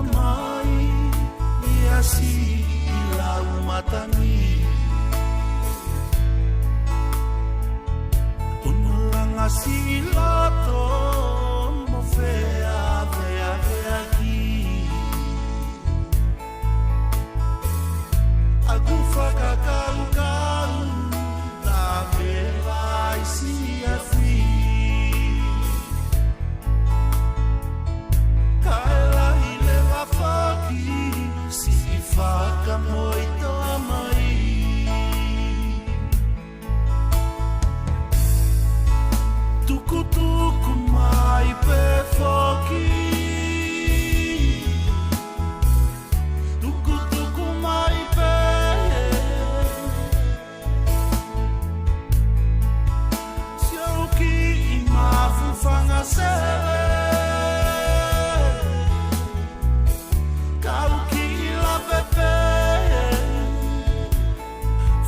tamai Iasi ilau matani Unulanga silato Mo fea vea vea ki Aku whakakau Na vela isi a fi Kaelahi le wawhaki Si whakamoito amai Tuku mai pe whoki Tuku mai pe Siauki I mawhawhanga sele Kauki I la pepe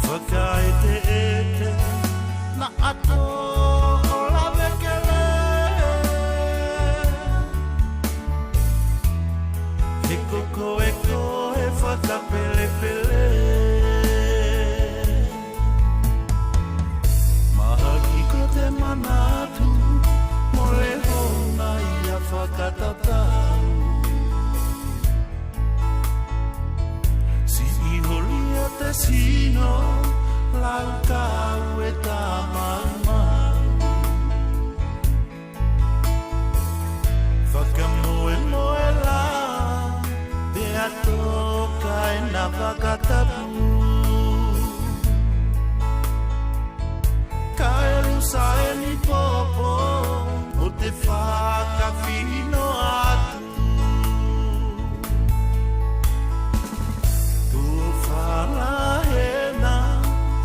Whakaete ete Na ato o la vekele He koko he whakapele pele Maha ki ko te manatu Mole hona ia whakatatau Si iholia te sino Lau kau e tā mau Whakamoe moe la Te atoka e na whakatapu Ka e rusa e ni popo O te whakawhino atu Tua whalahena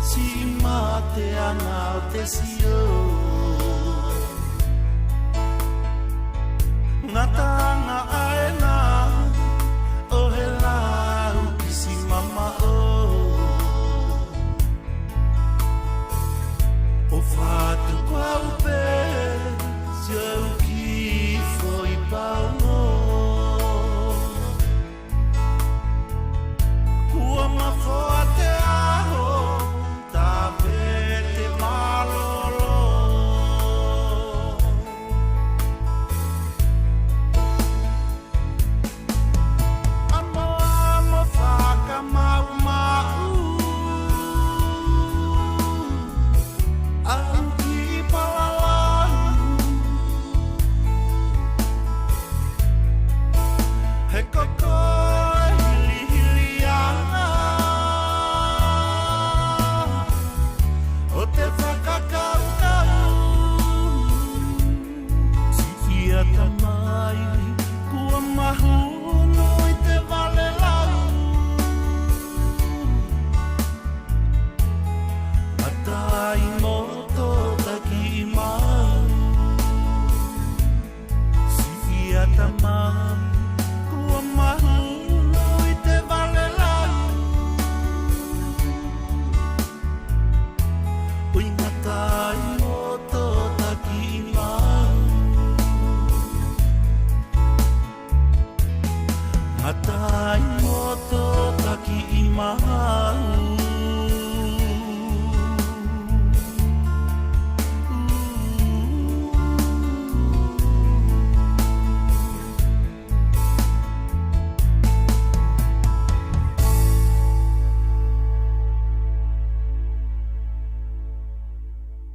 Si mate ana o te sio Ngatanga aena O he lau kisi mama o O whatu kwa upe Siau ki foi pau no Kua mawhoa te aho Ta pete malolo Amo whaka mau mau Au ki palalau He koko hili hili ana O te whakakau Si ia tamai Kua mahuno I te vale lau Matai moto taki I mau Si ia tamai Kua mahuno I te vale lau Ui matai moto taki I mau Matai moto taki I mau